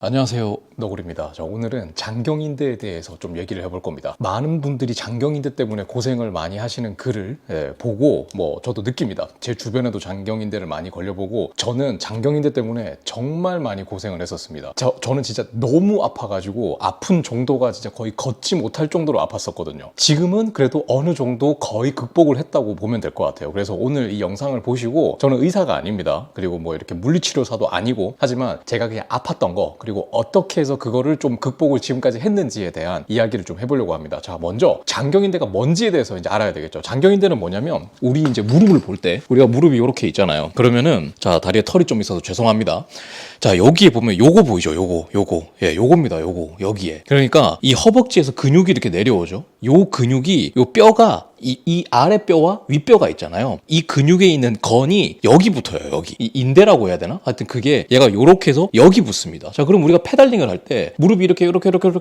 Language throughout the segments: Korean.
안녕하세요, 너구리입니다. 자, 오늘은 장경인대에 대해서 좀 얘기를 해볼 겁니다. 많은 분들이 장경인대 때문에 고생을 많이 하시는 글을 보고 저도 느낍니다. 제 주변에도 장경인대를 많이 걸려보고 저는 장경인대 때문에 정말 많이 고생을 했었습니다. 저는 진짜 너무 아파가지고 아픈 정도가 진짜 거의 걷지 못할 정도로 아팠었거든요. 지금은 그래도 어느 정도 거의 극복을 했다고 보면 될 것 같아요. 그래서 오늘 이 영상을 보시고, 저는 의사가 아닙니다. 그리고 이렇게 물리치료사도 아니고, 하지만 제가 그냥 아팠던 거, 그리고 어떻게 해서 그거를 좀 극복을 지금까지 했는지에 대한 이야기를 좀 해보려고 합니다. 자, 먼저 장경인대가 뭔지에 대해서 이제 알아야 되겠죠. 장경인대는 뭐냐면, 우리 이제 무릎을 볼 때 우리가 무릎이 이렇게 있잖아요. 그러면은 자, 다리에 털이 좀 있어서 죄송합니다. 자, 여기에 보면 요거 보이죠? 요겁니다. 요거 여기에. 그러니까 이 허벅지에서 근육이 이렇게 내려오죠. 요 근육이 요 뼈가 이 아래 뼈와 윗뼈가 있잖아요. 이 근육에 있는 건이 여기 붙어요. 여기 이 인대라고 해야 되나? 하여튼 그게 얘가 요렇게 해서 여기 붙습니다. 자, 그럼 우리가 페달링을 할 때 무릎이 이렇게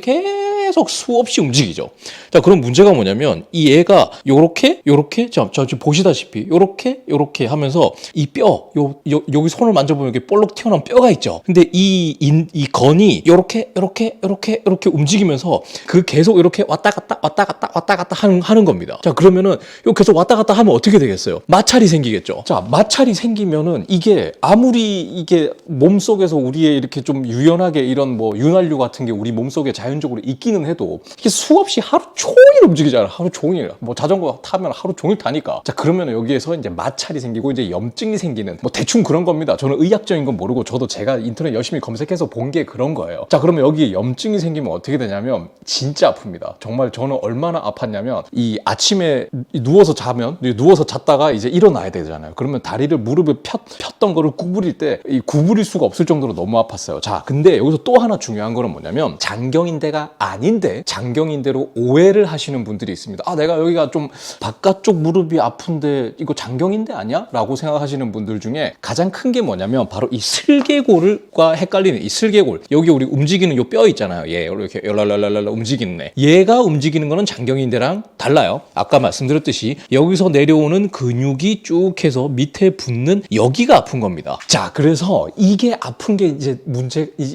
계속 수없이 움직이죠. 자, 그럼 문제가 뭐냐면 이 얘가 요렇게 저 지금 보시다시피 요렇게 하면서 이 뼈 여기 손을 만져보면 이렇게 볼록 튀어나온 뼈가 있죠. 근데 이 건이 요렇게 움직이면서 그 계속 이렇게 왔다 갔다 하는 겁니다. 자, 그러면은 요 계속 왔다 갔다 하면 어떻게 되겠어요? 마찰이 생기겠죠. 자, 마찰이 생기면은 이게 아무리 이게 몸속에서 우리의 이렇게 좀 유연하게 이런 윤활유 같은 게 우리 몸속에 자연적으로 있기는 해도 이게 수없이 하루 종일 움직이잖아요. 하루 종일. 자전거 타면 하루 종일 타니까. 자, 그러면 여기에서 이제 마찰이 생기고 이제 염증이 생기는 대충 그런 겁니다. 저는 의학적인 건 모르고 저도 제가 인터넷 열심히 검색해서 본 게 그런 거예요. 자, 그러면 여기에 염증이 생기면 어떻게 되냐면 진짜 아픕니다. 정말 저는 얼마나 아팠냐면 이 아침에 누워서 잤다가 이제 일어나야 되잖아요. 그러면 다리를 무릎에 폈던 거를 구부릴 때 이 구부릴 수가 없을 정도로 너무 아팠어요. 자, 근데 여기서 또 하나 중요한 거는 뭐냐면 장경인대가 아닌데 장경인대로 오해를 하시는 분들이 있습니다. 아, 내가 여기가 좀 바깥쪽 무릎이 아픈데 이거 장경인대 아니야? 라고 생각하시는 분들 중에 가장 큰 게 뭐냐면 바로 이 슬개골과 헷갈리는 이 슬개골. 여기 우리 움직이는 요 뼈 있잖아요. 얘 이렇게 열랄랄랄 움직이는 애. 얘가 움직이는 거는 장경인대랑 달라요. 아까 말씀드렸듯이 여기서 내려오는 근육이 쭉 해서 밑에 붙는 여기가 아픈 겁니다. 자, 그래서 이게 아픈 게 이제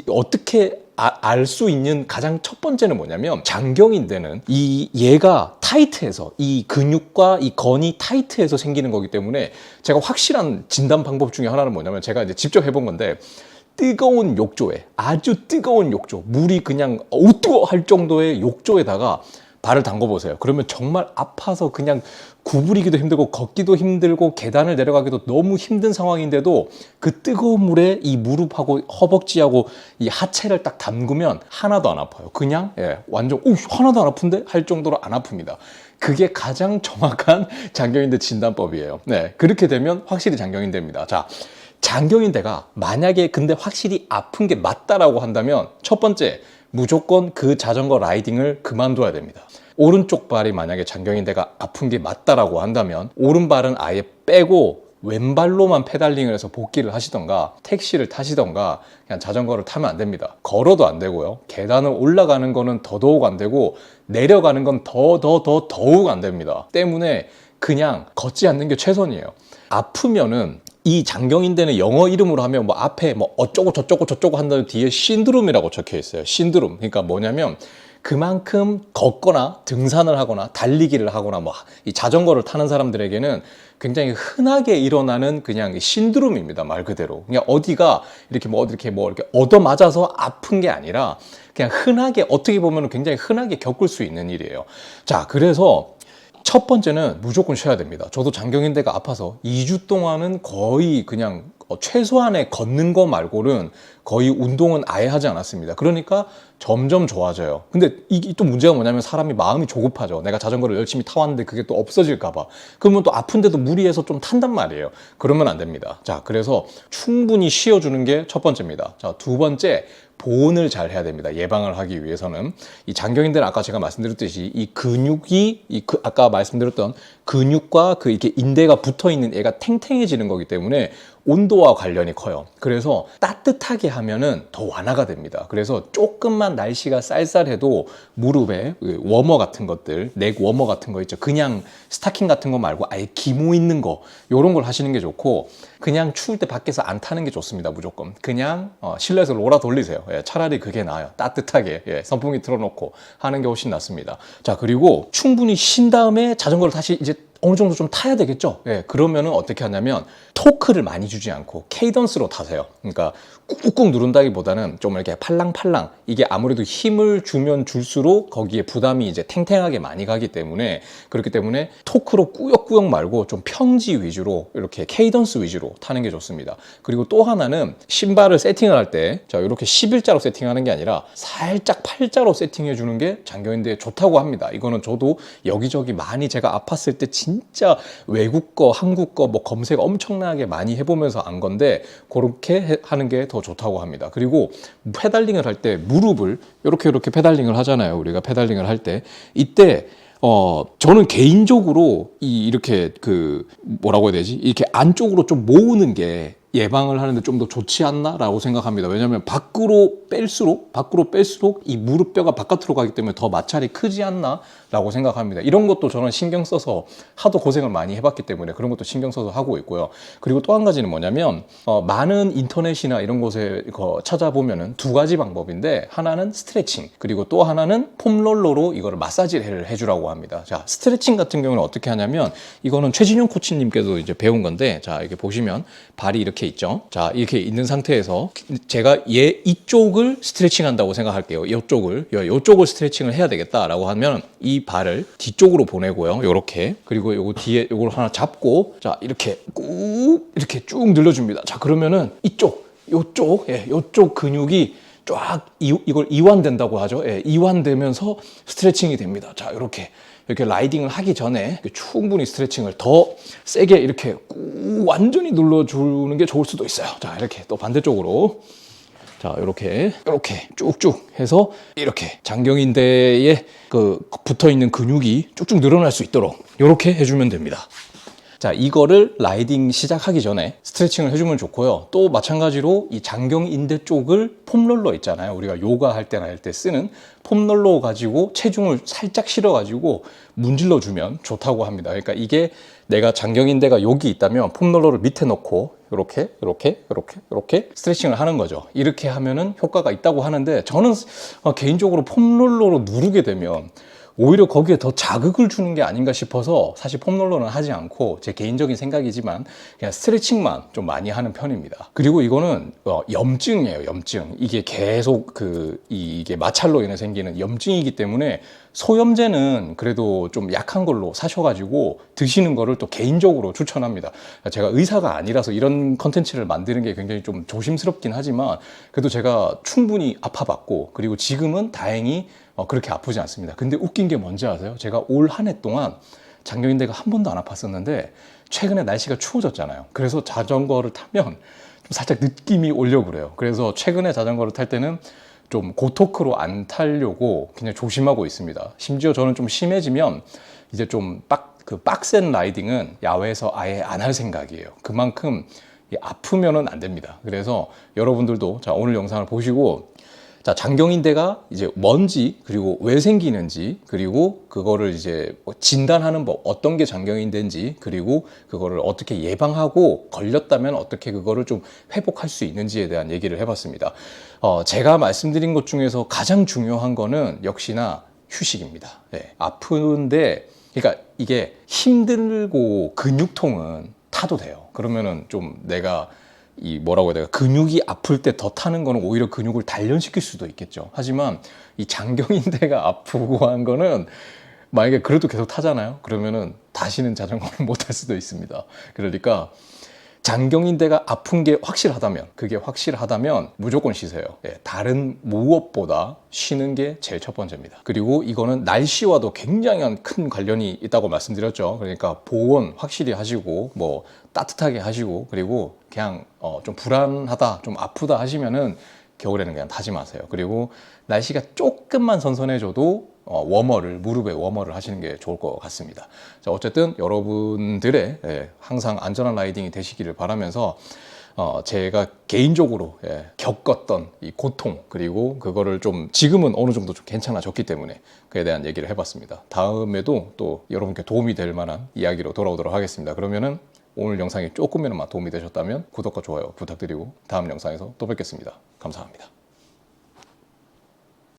어떻게 알 수 있는 가장 첫 번째는 뭐냐면 장경인대는 얘가 타이트해서 이 근육과 이 건이 타이트해서 생기는 거기 때문에 제가 확실한 진단 방법 중에 하나는 뭐냐면 제가 이제 직접 해본 건데 뜨거운 욕조에 아주 뜨거운 욕조 물이 그냥 뜨거 할 정도의 욕조에다가 발을 담궈보세요. 그러면 정말 아파서 그냥 구부리기도 힘들고 걷기도 힘들고 계단을 내려가기도 너무 힘든 상황인데도 그 뜨거운 물에 이 무릎하고 허벅지하고 이 하체를 딱 담그면 하나도 안 아파요. 그냥 완전 하나도 안 아픈데 할 정도로 안 아픕니다. 그게 가장 정확한 장경인대 진단법이에요. 네, 그렇게 되면 확실히 장경인대입니다. 자, 장경인대가 만약에 근데 확실히 아픈 게 맞다라고 한다면 첫 번째, 무조건 그 자전거 라이딩을 그만둬야 됩니다. 오른쪽 발이 만약에 장경인대가 아픈 게 맞다라고 한다면 오른발은 아예 빼고 왼발로만 페달링을 해서 복귀를 하시던가 택시를 타시던가 그냥 자전거를 타면 안 됩니다. 걸어도 안 되고요. 계단을 올라가는 거는 더더욱 안 되고 내려가는 건 더욱 안 됩니다. 때문에 그냥 걷지 않는 게 최선이에요. 아프면은 이 장경인대는 영어 이름으로 하면 앞에 어쩌고 저쩌고 한다는 뒤에 신드롬이라고 적혀 있어요. 신드롬. 그러니까 뭐냐면 그만큼 걷거나 등산을 하거나 달리기를 하거나 이 자전거를 타는 사람들에게는 굉장히 흔하게 일어나는 그냥 신드롬입니다. 말 그대로. 그냥 어디가 이렇게 얻어맞아서 아픈 게 아니라 그냥 흔하게 어떻게 보면 굉장히 흔하게 겪을 수 있는 일이에요. 자, 그래서 첫 번째는 무조건 쉬어야 됩니다. 저도 장경인대가 아파서 2주 동안은 거의 그냥 최소한의 걷는 거 말고는 거의 운동은 아예 하지 않았습니다. 그러니까 점점 좋아져요. 근데 이게 또 문제가 뭐냐면 사람이 마음이 조급하죠. 내가 자전거를 열심히 타왔는데 그게 또 없어질까 봐. 그러면 또 아픈데도 무리해서 좀 탄단 말이에요. 그러면 안 됩니다. 자, 그래서 충분히 쉬어주는 게 첫 번째입니다. 자, 두 번째, 보온을 잘 해야 됩니다. 예방을 하기 위해서는. 이 장경인대는 아까 제가 말씀드렸듯이 이 근육이 아까 말씀드렸던 근육과 이렇게 인대가 붙어 있는 애가 탱탱해지는 거기 때문에 온도와 관련이 커요. 그래서 따뜻하게 하면은 더 완화가 됩니다. 그래서 조금만 날씨가 쌀쌀해도 무릎에 워머 같은 것들, 넥 워머 같은 거 있죠. 그냥 스타킹 같은 거 말고 아예 기모 있는 거, 요런 걸 하시는 게 좋고, 그냥 추울 때 밖에서 안 타는 게 좋습니다. 무조건 그냥 실내에서 롤아 돌리세요. 예, 차라리 그게 나아요. 따뜻하게 선풍기 틀어놓고 하는 게 훨씬 낫습니다. 자, 그리고 충분히 쉰 다음에 자전거를 다시 이제 어느 정도 좀 타야 되겠죠. 예, 그러면은 어떻게 하냐면 토크를 많이 주지 않고 케이던스로 타세요. 그러니까 꾹꾹 누른다기보다는 좀 이렇게 팔랑팔랑, 이게 아무래도 힘을 주면 줄수록 거기에 부담이 이제 탱탱하게 많이 가기 때문에, 그렇기 때문에 토크로 꾸역꾸역 말고 좀 평지 위주로 이렇게 케이던스 위주로 타는 게 좋습니다. 그리고 또 하나는 신발을 세팅을 할 때 자, 이렇게 11자로 세팅하는 게 아니라 살짝 8자로 세팅해 주는 게 장경인대에 좋다고 합니다. 이거는 저도 여기저기 많이 제가 아팠을 때 진짜 외국 거, 한국 거 뭐 검색 엄청나게 많이 해보면서 안 건데, 그렇게 하는 게 더 좋다고 합니다. 그리고 페달링을 할 때 무릎을 이렇게 페달링을 하잖아요. 우리가 페달링을 할 때 이때 저는 개인적으로 이렇게 뭐라고 해야 되지? 이렇게 안쪽으로 좀 모으는 게 예방을 하는데 좀 더 좋지 않나라고 생각합니다. 왜냐하면 밖으로 뺄수록 이 무릎뼈가 바깥으로 가기 때문에 더 마찰이 크지 않나라고 생각합니다. 이런 것도 저는 신경 써서 하도 고생을 많이 해봤기 때문에 그런 것도 신경 써서 하고 있고요. 그리고 또 한 가지는 뭐냐면 많은 인터넷이나 이런 곳에 찾아보면은 두 가지 방법인데, 하나는 스트레칭, 그리고 또 하나는 폼롤러로 이거를 마사지를 해주라고 합니다. 자, 스트레칭 같은 경우는 어떻게 하냐면, 이거는 최진용 코치님께서 이제 배운 건데, 자, 이렇게 보시면 발이 이렇게 있죠. 자, 이렇게 있는 상태에서 제가 이쪽을 스트레칭 한다고 생각할게요. 이쪽을 스트레칭을 해야 되겠다라고 하면 이 발을 뒤쪽으로 보내고요. 요렇게. 그리고 요거 뒤에 요걸 하나 잡고, 자, 이렇게 꾹 이렇게 쭉 늘려줍니다. 자, 그러면은 요쪽 근육이 쫙 이걸 이완된다고 하죠. 예, 이완되면서 스트레칭이 됩니다. 자, 이렇게 라이딩을 하기 전에 충분히 스트레칭을 더 세게 이렇게 꾹 완전히 눌러주는 게 좋을 수도 있어요. 자, 이렇게 또 반대쪽으로, 자, 이렇게 쭉쭉 해서 이렇게 장경인대에 붙어 있는 근육이 쭉쭉 늘어날 수 있도록 이렇게 해주면 됩니다. 자, 이거를 라이딩 시작하기 전에 스트레칭을 해주면 좋고요. 또 마찬가지로 이 장경인대 쪽을 폼롤러 있잖아요. 우리가 요가 할 때나 할 때 쓰는 폼롤러 가지고 체중을 살짝 실어가지고 문질러주면 좋다고 합니다. 그러니까 이게 내가 장경인대가 여기 있다면 폼롤러를 밑에 놓고 이렇게 스트레칭을 하는 거죠. 이렇게 하면은 효과가 있다고 하는데, 저는 개인적으로 폼롤러로 누르게 되면 오히려 거기에 더 자극을 주는 게 아닌가 싶어서 사실 폼롤러는 하지 않고, 제 개인적인 생각이지만 그냥 스트레칭만 좀 많이 하는 편입니다. 그리고 이거는 염증이에요. 염증. 이게 계속 이게 마찰로 인해 생기는 염증이기 때문에 소염제는 그래도 좀 약한 걸로 사셔가지고 드시는 거를 또 개인적으로 추천합니다. 제가 의사가 아니라서 이런 컨텐츠를 만드는 게 굉장히 좀 조심스럽긴 하지만, 그래도 제가 충분히 아파봤고, 그리고 지금은 다행히 그렇게 아프지 않습니다. 근데 웃긴 게 뭔지 아세요? 제가 올 한 해 동안 장경인대가 한 번도 안 아팠었는데, 최근에 날씨가 추워졌잖아요. 그래서 자전거를 타면 좀 살짝 느낌이 오려고 그래요. 그래서 최근에 자전거를 탈 때는 좀 고토크로 안 타려고 그냥 조심하고 있습니다. 심지어 저는 좀 심해지면 이제 좀 빡센 라이딩은 야외에서 아예 안 할 생각이에요. 그만큼 아프면은 안 됩니다. 그래서 여러분들도 자, 오늘 영상을 보시고, 자, 장경인대가 이제 뭔지, 그리고 왜 생기는지, 그리고 그거를 이제 진단하는 법, 어떤 게 장경인대인지, 그리고 그거를 어떻게 예방하고 걸렸다면 어떻게 그거를 좀 회복할 수 있는지에 대한 얘기를 해봤습니다. 제가 말씀드린 것 중에서 가장 중요한 거는 역시나 휴식입니다. 네, 아픈데, 그러니까 이게 힘들고 근육통은 타도 돼요. 그러면은 좀 내가 뭐라고 해야 될까, 근육이 아플 때 더 타는 거는 오히려 근육을 단련시킬 수도 있겠죠. 하지만 이 장경인대가 아프고 한 거는 만약에 그래도 계속 타잖아요. 그러면은 다시는 자전거를 못 탈 수도 있습니다. 그러니까 장경인대가 아픈 게 확실하다면 무조건 쉬세요. 예, 다른 무엇보다 쉬는 게 제일 첫 번째입니다. 그리고 이거는 날씨와도 굉장히 큰 관련이 있다고 말씀드렸죠. 그러니까 보온 확실히 하시고, 뭐 따뜻하게 하시고, 그리고 그냥 좀 불안하다, 좀 아프다 하시면은 겨울에는 그냥 타지 마세요. 그리고 날씨가 조금만 선선해져도 무릎에 워머를 하시는 게 좋을 것 같습니다. 자, 어쨌든 여러분들의 항상 안전한 라이딩이 되시기를 바라면서 제가 개인적으로 겪었던 이 고통, 그리고 그거를 좀 지금은 어느 정도 좀 괜찮아졌기 때문에 그에 대한 얘기를 해봤습니다. 다음에도 또 여러분께 도움이 될 만한 이야기로 돌아오도록 하겠습니다. 그러면은 오늘 영상이 조금이나마 도움이 되셨다면 구독과 좋아요 부탁드리고 다음 영상에서 또 뵙겠습니다. 감사합니다.